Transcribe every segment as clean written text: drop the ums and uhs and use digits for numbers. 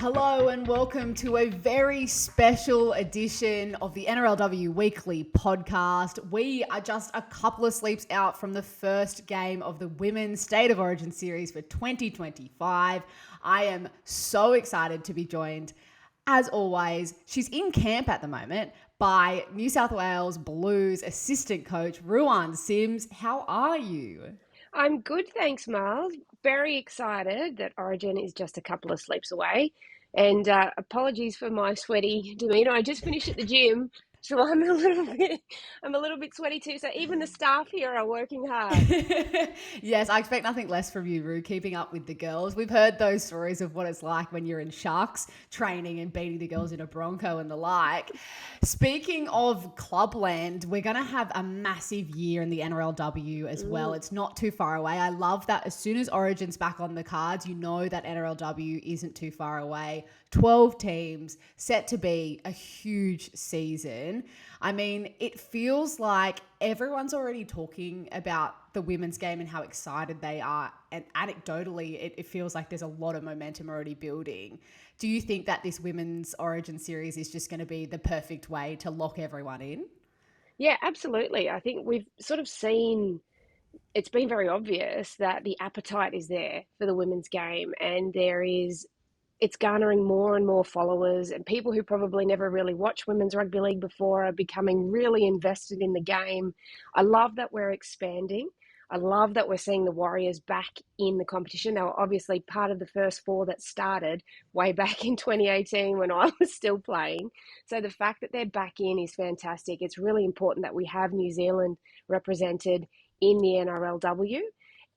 Hello and welcome to a very special edition of the NRLW Weekly podcast. We are just a couple of sleeps out from the first game of the Women's State of Origin series for 2025. I am so excited to be joined, as always, she's in camp at the moment, by New South Wales Blues assistant coach Ruan Sims. How are you? I'm good, thanks, Miles. Very excited that Origin is just a couple of sleeps away. And apologies for my sweaty demeanour. I just finished at the gym, so I'm a little bit sweaty too. So even the staff here are working hard. Yes, I expect nothing less from you, Rue, keeping up with the girls. We've heard those stories of what it's like when you're in Sharks training and beating the girls in a Bronco and the like. Speaking of clubland, we're going to have a massive year in the NRLW as well. It's not too far away. I love that as soon as Origin's back on the cards, you know that NRLW isn't too far away. 12 teams, set to be a huge season. I mean, it feels like everyone's already talking about the women's game and how excited they are. And anecdotally, it feels like there's a lot of momentum already building. Do you think that this Women's Origin series is just going to be the perfect way to lock everyone in? Yeah, absolutely. I think we've sort of seen it's been very obvious that the appetite is there for the women's game, and it's garnering more and more followers, and people who probably never really watched women's rugby league before are becoming really invested in the game. I love that we're expanding. I love that we're seeing the Warriors back in the competition. They were obviously part of the first four that started way back in 2018 when I was still playing. So the fact that they're back in is fantastic. It's really important that we have New Zealand represented in the NRLW.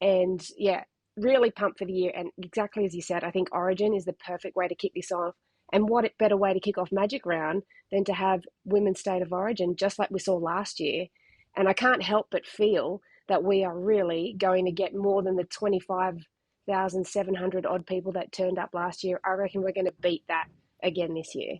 And yeah, really pumped for the year. And exactly as you said, I think Origin is the perfect way to kick this off. And what better way to kick off Magic Round than to have Women's State of Origin, just like we saw last year. And I can't help but feel that we are really going to get more than the 25,700 odd people that turned up last year. I reckon we're going to beat that again this year.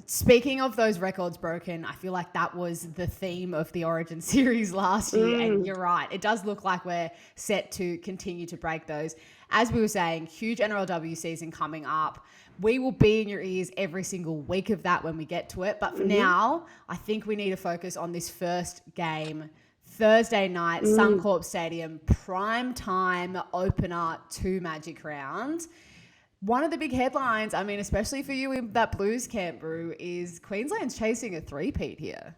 Speaking of those records broken, I feel like that was the theme of the Origin series last year. And you're right, it does look like we're set to continue to break those. As we were saying, huge NRLW season coming up. We will be in your ears every single week of that when we get to it. But for now, I think we need to focus on this first game. Thursday night, Suncorp Stadium, prime time opener to Magic Round. One of the big headlines, I mean, especially for you in that Blues camp, Brew, is Queensland's chasing a three-peat here.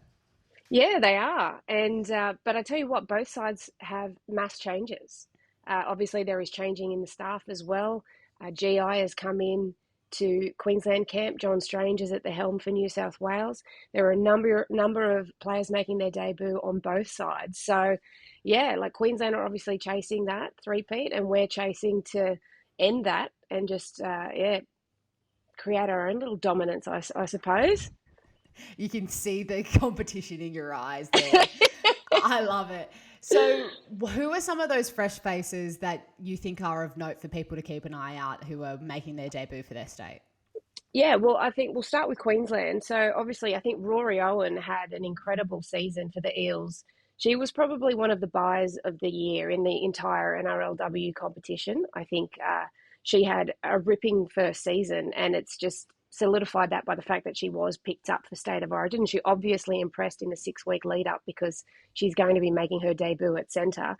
Yeah, they are. And but I tell you what, both sides have mass changes. Obviously, there is changing in the staff as well. GI has come in to Queensland camp. John Strange is at the helm for New South Wales. There are a number of players making their debut on both sides. So, yeah, like Queensland are obviously chasing that three-peat, and we're chasing to end that and just create our own little dominance, I suppose. You can see the competition in your eyes there. I love it. So, who are some of those fresh faces that you think are of note for people to keep an eye out who are making their debut for their state? Yeah, well, I think we'll start with Queensland. So obviously, I think Rory Owen had an incredible season for the Eels. She was probably one of the buys of the year in the entire NRLW competition. I think she had a ripping first season, and it's just solidified that by the fact that she was picked up for State of Origin. She obviously impressed in the 6 week lead up because she's going to be making her debut at centre.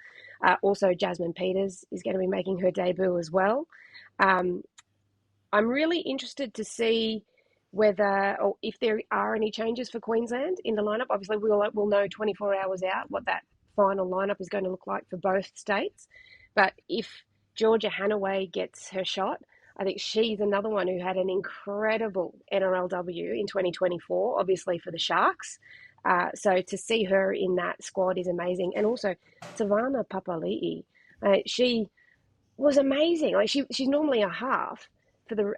Also, Jasmine Peters is going to be making her debut as well. Um, I'm really interested to see whether or if there are any changes for Queensland in the lineup. Obviously, we'll know 24 hours out what that final lineup is going to look like for both states. But if Georgia Hannaway gets her shot, I think she's another one who had an incredible NRLW in 2024, obviously for the Sharks. So to see her in that squad is amazing. And also, Savannah Papali'i, she was amazing. Like she's normally a half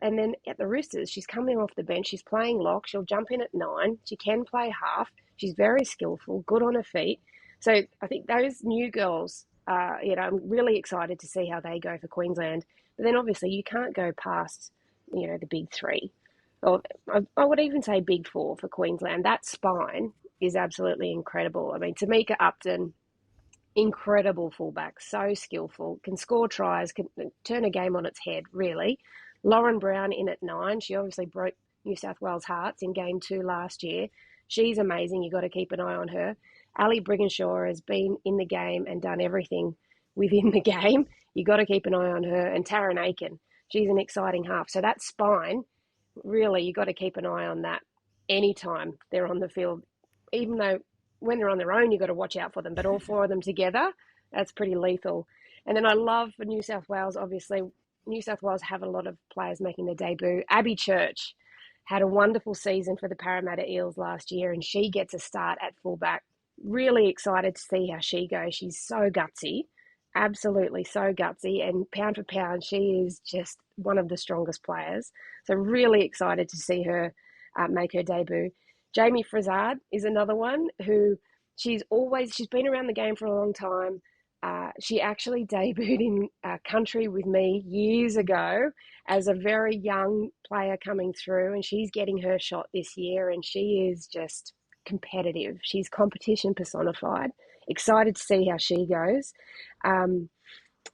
and then at the Roosters, she's coming off the bench. She's playing lock. She'll jump in at 9. She can play half. She's very skillful, good on her feet. So I think those new girls, I'm really excited to see how they go for Queensland. But then obviously you can't go past, the big three. Or I would even say big four for Queensland. That spine is absolutely incredible. I mean, Tamika Upton, incredible fullback, so skillful, can score tries, can turn a game on its head, really. Lauren Brown in at 9. She obviously broke New South Wales hearts in game 2 last year. She's amazing. You've got to keep an eye on her. Ali Brigginshaw has been in the game and done everything within the game. You've got to keep an eye on her. And Taryn Aiken, she's an exciting half. So that spine, really, you've got to keep an eye on that anytime they're on the field, even though when they're on their own, you've got to watch out for them. But all 4 of them together, that's pretty lethal. And then I love for New South Wales, obviously, New South Wales have a lot of players making their debut. Abby Church had a wonderful season for the Parramatta Eels last year, and she gets a start at fullback. Really excited to see how she goes. She's so gutsy, absolutely so gutsy, and pound for pound, she is just one of the strongest players. So really excited to see her make her debut. Jamie Frizzard is another one who she's been around the game for a long time. She actually debuted in country with me years ago as a very young player coming through, and she's getting her shot this year, and she is just competitive. She's competition personified. Excited to see how she goes.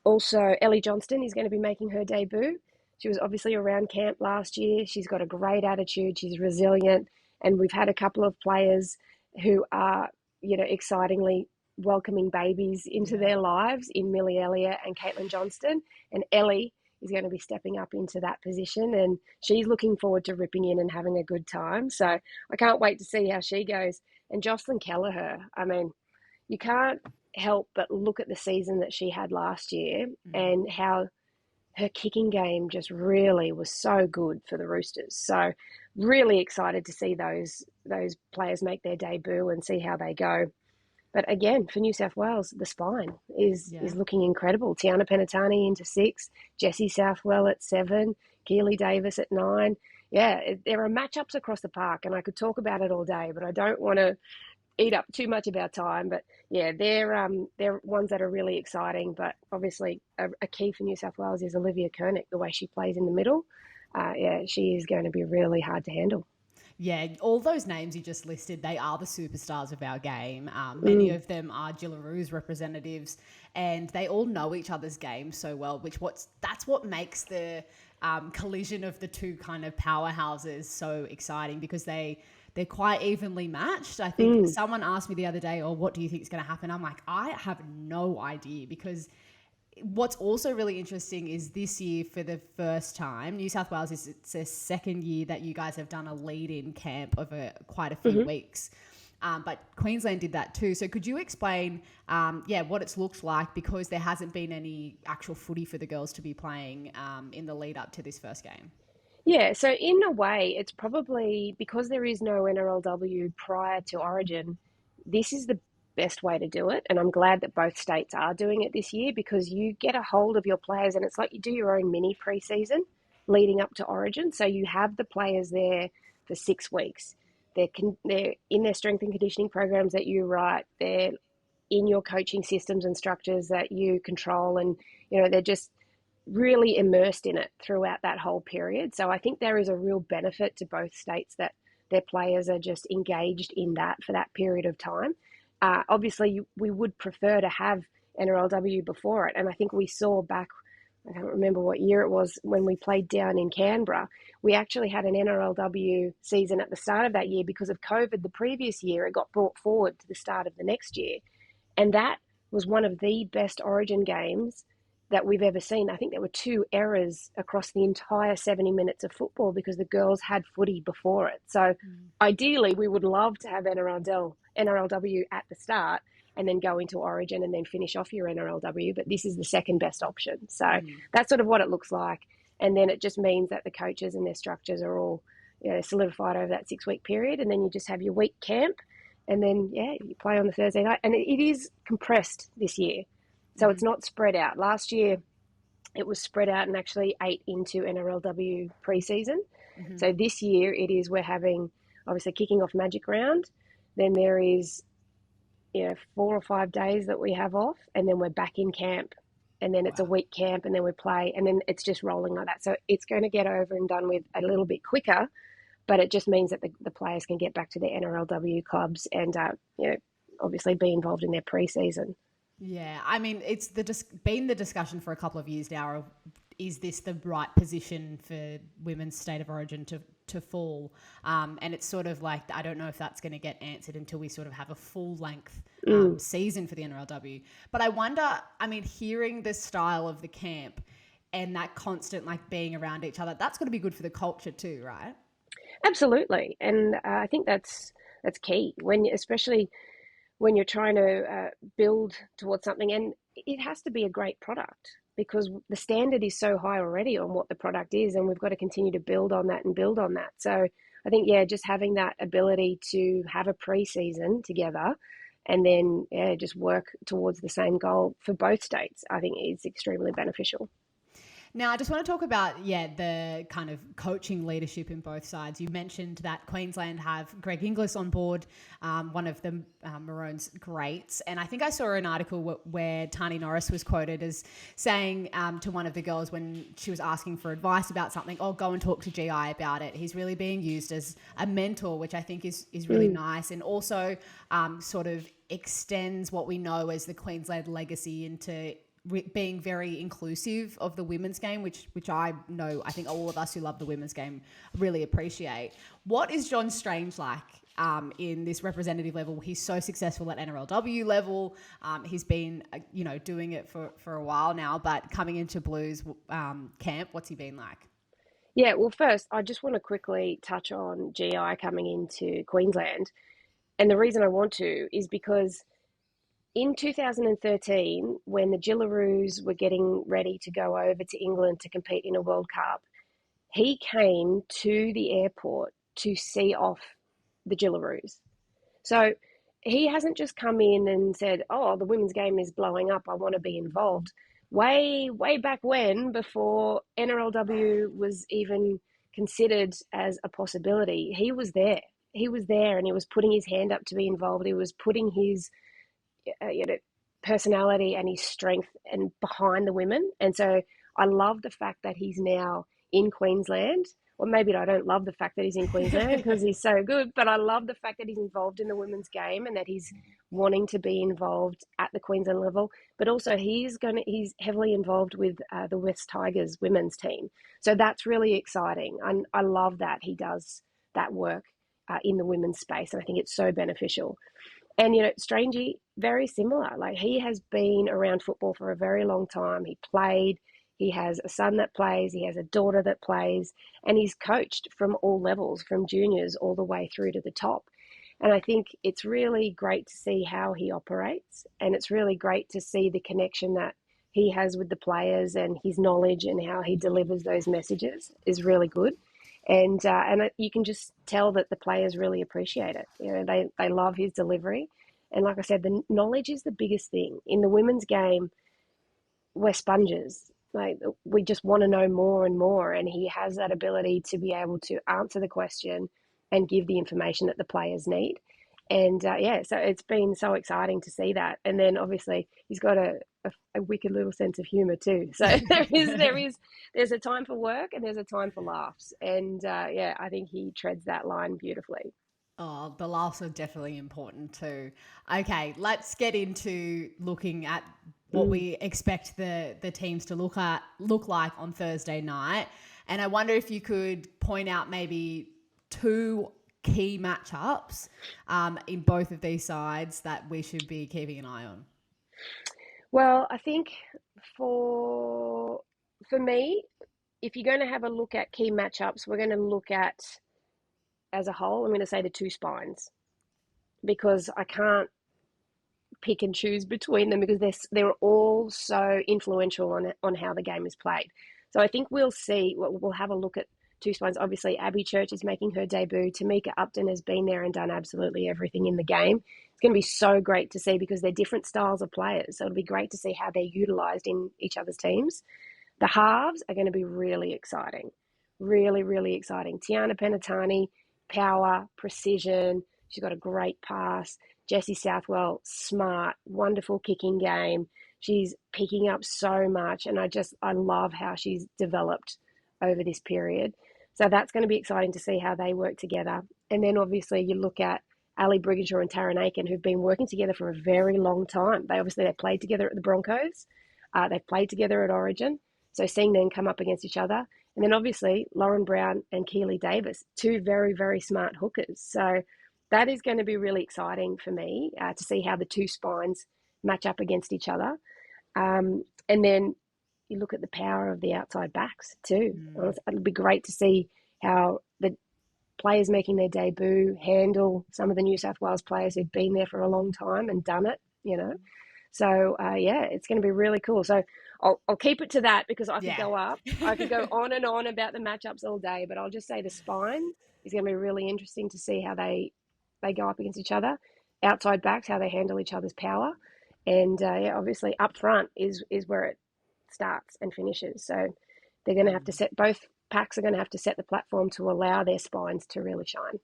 Also, Ellie Johnston is going to be making her debut. She was obviously around camp last year. She's got a great attitude. She's resilient. And we've had a couple of players who are, excitingly welcoming babies into their lives in Millie Elliott and Caitlin Johnston. And Ellie is going to be stepping up into that position, and she's looking forward to ripping in and having a good time. So I can't wait to see how she goes. And Jocelyn Kelleher, I mean, you can't help but look at the season that she had last year and how her kicking game just really was so good for the Roosters. So really excited to see those players make their debut and see how they go. But again, for New South Wales, the spine is looking incredible. Tiana Penatani into 6, Jessie Southwell at 7, Keely Davis at 9. Yeah, there are matchups across the park, and I could talk about it all day, but I don't want to eat up too much of our time. But yeah, they're ones that are really exciting. But obviously, a key for New South Wales is Olivia Kernick, the way she plays in the middle. She is going to be really hard to handle. Yeah, all those names you just listed, they are the superstars of our game. Many of them are Gillaroos representatives, and they all know each other's game so well, that's what makes the collision of the two kind of powerhouses so exciting, because they're quite evenly matched. I think someone asked me the other day, what do you think is going to happen? I'm like, I have no idea, because what's also really interesting is this year, for the first time, New South Wales it's their second year that you guys have done a lead-in camp over quite a few weeks. But Queensland did that too. So could you explain, what it's looked like, because there hasn't been any actual footy for the girls to be playing in the lead up to this first game? Yeah, so in a way, it's probably because there is no NRLW prior to Origin, this is the best way to do it. And I'm glad that both states are doing it this year, because you get a hold of your players, and it's like you do your own mini preseason leading up to Origin. So you have the players there for 6 weeks. They're in their strength and conditioning programs that you write. They're in your coaching systems and structures that you control, and they're just really immersed in it throughout that whole period. So I think there is a real benefit to both states that their players are just engaged in that for that period of time. Obviously, we would prefer to have NRLW before it. And I think we saw back, I don't remember what year it was, when we played down in Canberra, we actually had an NRLW season at the start of that year. Because of COVID the previous year, it got brought forward to the start of the next year. And that was one of the best Origin games that we've ever seen. I think there were 2 errors across the entire 70 minutes of football, because the girls had footy before it. So ideally, we would love to have NRLW at the start and then go into Origin and then finish off your NRLW, but this is the second best option. So that's sort of what it looks like. And then it just means that the coaches and their structures are all solidified over that 6-week period, and then you just have your week camp, and then you play on the Thursday night. And it is compressed this year. So it's not spread out. Last year, it was spread out and actually ate into NRLW preseason. So this year, we're having, obviously, kicking off Magic Round. Then there is, 4 or 5 days that we have off, and then we're back in camp. And then it's a week camp, and then we play, and then it's just rolling like that. So it's going to get over and done with a little bit quicker, but it just means that the players can get back to their NRLW clubs and, obviously be involved in their preseason. Yeah, I mean, it's been the discussion for a couple of years now of, is this the right position for women's state of origin to fall? And it's sort of like, I don't know if that's going to get answered until we sort of have a full length season for the NRLW. But I wonder, I mean, hearing the style of the camp and that constant like being around each other, that's going to be good for the culture too, right? Absolutely, and I think that's key when, especially when you're trying to build towards something, and it has to be a great product because the standard is so high already on what the product is, and we've got to continue to build on that and build on that. So I think, yeah, just having that ability to have a pre-season together and then just work towards the same goal for both states, I think is extremely beneficial. Now, I just want to talk about, the kind of coaching leadership in both sides. You mentioned that Queensland have Greg Inglis on board, one of the Maroons' greats. And I think I saw an article where Tani Norris was quoted as saying to one of the girls when she was asking for advice about something, oh, go and talk to GI about it. He's really being used as a mentor, which I think is really nice. And also sort of extends what we know as the Queensland legacy into being very inclusive of the women's game, which I know, I think all of us who love the women's game really appreciate. What is John Strange like in this representative level? He's so successful at NRLW level. He's been, doing it for a while now, but coming into Blues camp, what's he been like? Yeah, well, first, I just want to quickly touch on GI coming into Queensland. And the reason I want to is because in 2013, when the Gillaroos were getting ready to go over to England to compete in a World Cup, he came to the airport to see off the Gillaroos. So he hasn't just come in and said, oh, the women's game is blowing up, I want to be involved. Way back when, before NRLW was even considered as a possibility, he was there. He was there and he was putting his hand up to be involved. He was putting his personality and his strength and behind the women. And so I love the fact that he's now in Queensland. Or maybe I don't love the fact that he's in Queensland because he's so good, but I love the fact that he's involved in the women's game and that he's wanting to be involved at the Queensland level. But also he's heavily involved with the West Tigers women's team. So that's really exciting. And I love that he does that work in the women's space. And I think it's so beneficial. And, Strangey, very similar. Like, he has been around football for a very long time. He played, he has a son that plays, he has a daughter that plays, and he's coached from all levels, from juniors all the way through to the top. And I think it's really great to see how he operates, and it's really great to see the connection that he has with the players, and his knowledge and how he delivers those messages is really good. And you can just tell that the players really appreciate it. They love his delivery. And like I said, the knowledge is the biggest thing. In the women's game, we're sponges. Like, we just want to know more and more. And he has that ability to be able to answer the question and give the information that the players need. And so it's been so exciting to see that. And then obviously he's got a wicked little sense of humour too. So there's a time for work and there's a time for laughs. And I think he treads that line beautifully. Oh, the laughs are definitely important too. Okay, let's get into looking at what we expect the teams to look like on Thursday night. And I wonder if you could point out maybe two key matchups in both of these sides that we should be keeping an eye on. Well, I think for me, if you're going to have a look at key matchups, we're going to look at, as a whole, I'm going to say the two spines, because I can't pick and choose between them because they're all so influential on how the game is played. So I think we'll have a look at two spines. Obviously, Abby Church is making her debut. Tamika Upton has been there and done absolutely everything in the game. It's going to be so great to see because they're different styles of players. So it'll be great to see how they're utilised in each other's teams. The halves are going to be really exciting. Really, really exciting. Tiana Penatani, power, precision. She's got a great pass. Jessie Southwell, smart, wonderful kicking game. She's picking up so much, and I love how she's developed over this period. So that's going to be exciting to see how they work together. And then obviously you look at Ali Brigginshaw and Taryn Aiken, who've been working together for a very long time. They played together at the Broncos. They've played together at Origin. So seeing them come up against each other. And then obviously Lauren Brown and Keely Davis, two very, very smart hookers. So that is going to be really exciting for me to see how the two spines match up against each other. And then you look at the power of the outside backs too. It'll be great to see how the players making their debut handle some of the New South Wales players who've been there for a long time and done it, So, it's going to be really cool. So I'll keep it to that because I could go up. I could go on and on about the matchups all day, but I'll just say the spine is going to be really interesting to see how they go up against each other. Outside backs, how they handle each other's power. And, obviously up front is where it starts and finishes. So they're going to have to both packs are going to have to set the platform to allow their spines to really shine.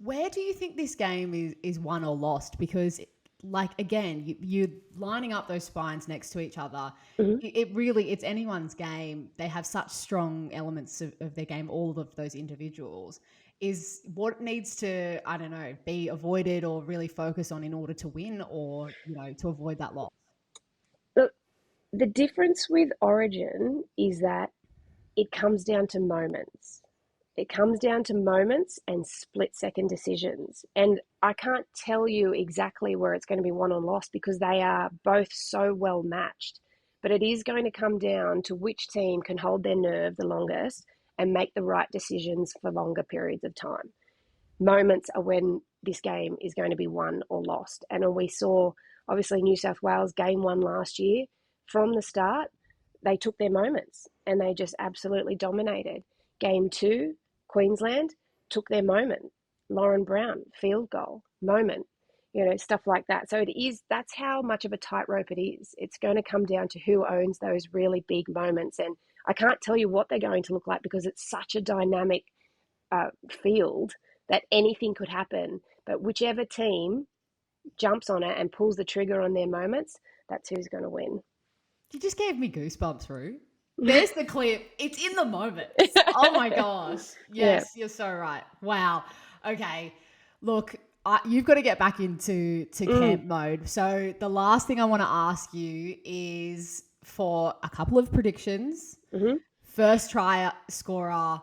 Where do you think this game is won or lost? Because again, you're lining up those spines next to each other. It's anyone's game. They have such strong elements of their game, all of those individuals. Is what needs to, I don't know, be avoided or really focus on in order to win or, to avoid that loss? Look, the difference with Origin is that it comes down to moments. It comes down to moments and split-second decisions. And I can't tell you exactly where it's going to be won or lost because they are both so well matched. But it is going to come down to which team can hold their nerve the longest and make the right decisions for longer periods of time. Moments are when this game is going to be won or lost. And we saw, obviously, New South Wales game 1 last year. From the start, they took their moments and they just absolutely dominated. Game 2, Queensland took their moment. Lauren Brown, field goal, moment, stuff like that. So that's how much of a tightrope it is. It's going to come down to who owns those really big moments. And I can't tell you what they're going to look like because it's such a dynamic field that anything could happen. But whichever team jumps on it and pulls the trigger on their moments, that's who's going to win. You just gave me goosebumps, Rue. There's the clip. It's in the moment. Oh my gosh. Yes, You're so right. Wow. Okay. Look, you've got to get back into camp mode. So the last thing I want to ask you is for a couple of predictions. First try scorer,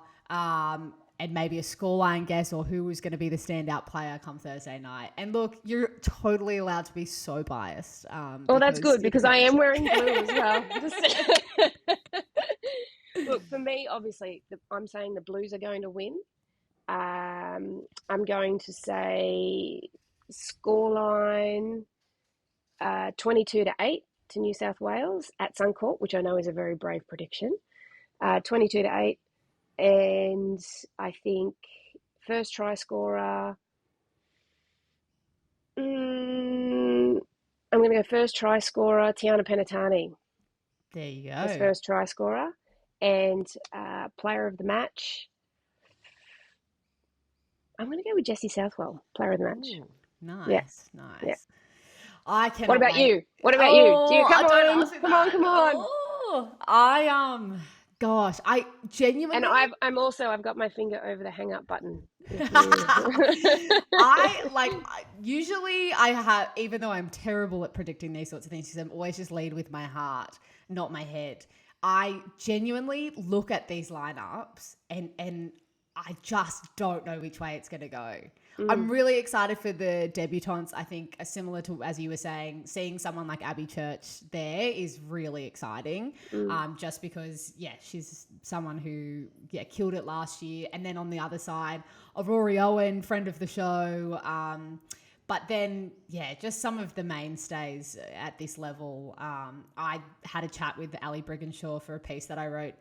and maybe a scoreline guess or who was going to be the standout player come Thursday night. And look, you're totally allowed to be so biased. That's good because I am wearing blue as well. Look, for me, obviously, I'm saying the Blues are going to win. I'm going to say scoreline 22-8 to New South Wales at Suncorp, which I know is a very brave prediction. 22-8. And I think first try scorer, I'm going to go first try scorer, Tiana Penatani. There you go. As first try scorer. And player of the match, I'm going to go with Jessie Southwell, player of the match. Ooh, nice. Yeah. I cannot What about wait. you? What about you? Do you come on? Oh, gosh, I genuinely. And I've got my finger over the hang up button. Usually I have, even though I'm terrible at predicting these sorts of things, because I'm always just lead with my heart, not my head. I genuinely look at these lineups and I just don't know which way it's going to go. I'm really excited for the debutants. I think similar to, as you were saying, seeing someone like Abby Church there is really exciting. Just because, she's someone who, killed it last year. And then on the other side, Rory Owen, friend of the show. But then, just some of the mainstays at this level. I had a chat with Ali Brigginshaw for a piece that I wrote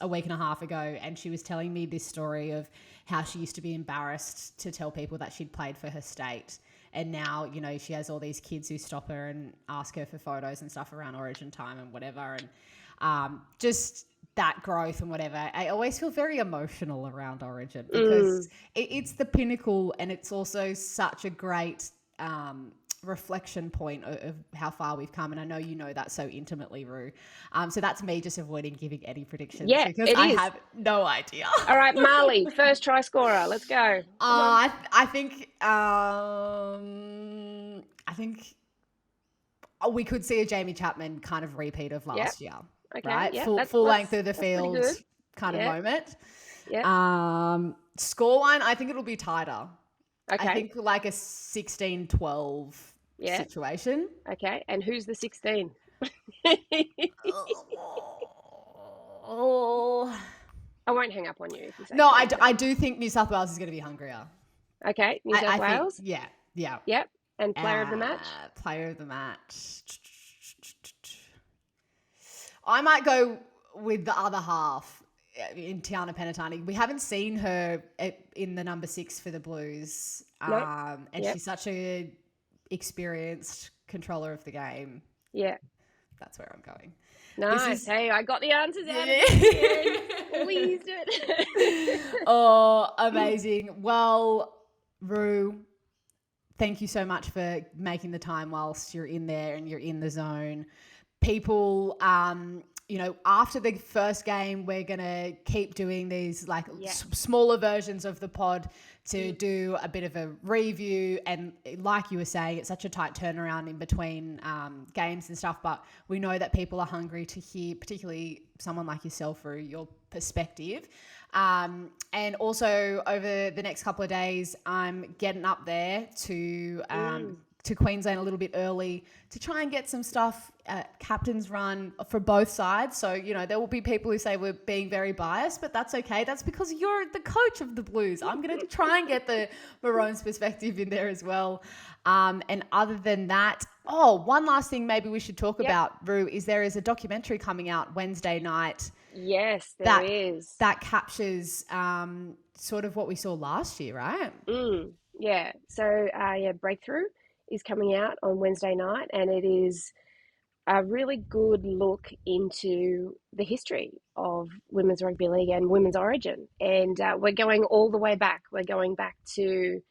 a week and a half ago, and she was telling me this story of how she used to be embarrassed to tell people that she'd played for her state. And now, she has all these kids who stop her and ask her for photos and stuff around Origin time and whatever. And just that growth and whatever. I always feel very emotional around Origin because it's the pinnacle, and it's also such a great reflection point of how far we've come, and I know you know that so intimately, Rue. So that's me just avoiding giving any predictions because I have no idea. All right, Marlee, first try scorer. Let's go. I think we could see a Jamie Chapman kind of repeat of last year. Okay. Right? Yeah, Full length of the field kind of moment. Yeah. Scoreline, I think it'll be tighter. Okay. I think like a 16-12 situation. Okay. And who's the 16? Oh. I won't hang up on you if you say no. I do think New South Wales is going to be hungrier. Okay. New South Wales? Think, yeah. Yep. And player of the match? Player of the match. I might go with the other half in Tiana Penatani. We haven't seen her in the number 6 for the Blues. And she's such a experienced controller of the game. Yeah. That's where I'm going. Nice. Hey, I got the answers out of it. Pleased it. Oh, amazing. Well, Rue, thank you so much for making the time whilst you're in there and you're in the zone. People, after the first game, we're going to keep doing these smaller versions of the pod to do a bit of a review. And like you were saying, it's such a tight turnaround in between games and stuff. But we know that people are hungry to hear, particularly someone like yourself, Rue, your perspective. And also over the next couple of days, I'm getting up there to Queensland a little bit early to try and get some stuff at captain's run for both sides. So, there will be people who say we're being very biased, but that's okay. That's because you're the coach of the Blues. I'm going to try and get the Maroons perspective in there as well. And other than that, one last thing maybe we should talk about, Rue, is there is a documentary coming out Wednesday night. Yes, there is. That captures sort of what we saw last year, right? Yeah. So, Breakthrough is coming out on Wednesday night, and it is a really good look into the history of Women's Rugby League and Women's Origin. And we're going all the way back. We're going back to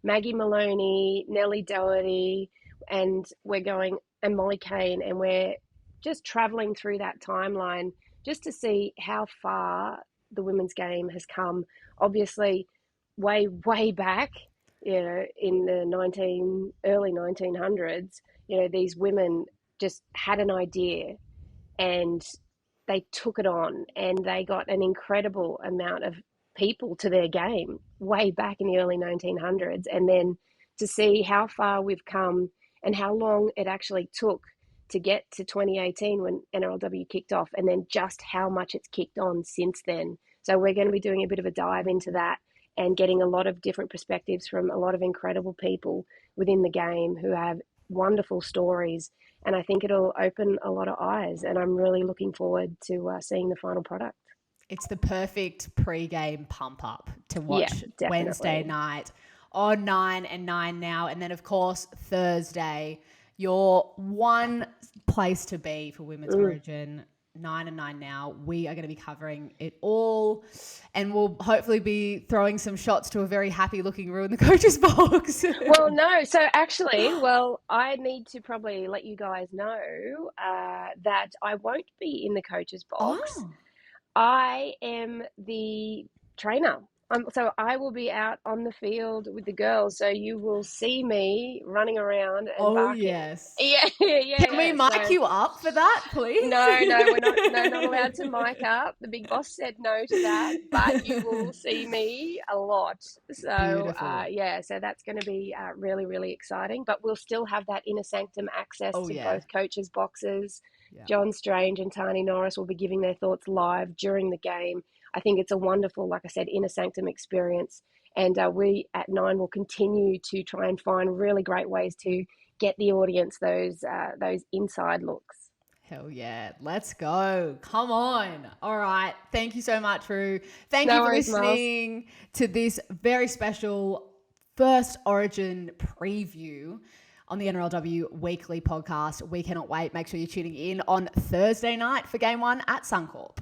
Maggie Maloney, Nellie Doherty, and Molly Kane, and we're just traveling through that timeline just to see how far the women's game has come. Obviously, way, way back, in the early 1900s, these women just had an idea and they took it on, and they got an incredible amount of people to their game way back in the early 1900s. And then to see how far we've come and how long it actually took to get to 2018 when NRLW kicked off, and then just how much it's kicked on since then. So we're going to be doing a bit of a dive into that and getting a lot of different perspectives from a lot of incredible people within the game who have wonderful stories. And I think it'll open a lot of eyes, and I'm really looking forward to seeing the final product. It's the perfect pre-game pump up to watch Wednesday night on 9 and 9 now. And then, of course, Thursday, your one place to be for Women's Origin, 9 and 9 now. We are going to be covering it all, and we'll hopefully be throwing some shots to a very happy looking Rue in the coach's box. Well, no. So actually, I need to probably let you guys know that I won't be in the coach's box. Oh. I am the trainer. So I will be out on the field with the girls. So you will see me running around and barking. Yes. Yeah. Can we mic you up for that, please? No, we're not allowed to mic up. The big boss said no to that, but you will see me a lot. So, so that's going to be really, really exciting. But we'll still have that inner sanctum access to both coaches' boxes. Yeah. John Strange and Tani Norris will be giving their thoughts live during the game. I think it's a wonderful, like I said, inner sanctum experience. And we at 9 will continue to try and find really great ways to get the audience those inside looks. Hell yeah. Let's go. Come on. All right. Thank you so much, Rue. Thank you for listening to this very special first Origin preview on the NRLW Weekly podcast. We cannot wait. Make sure you're tuning in on Thursday night for Game 1 at Suncorp.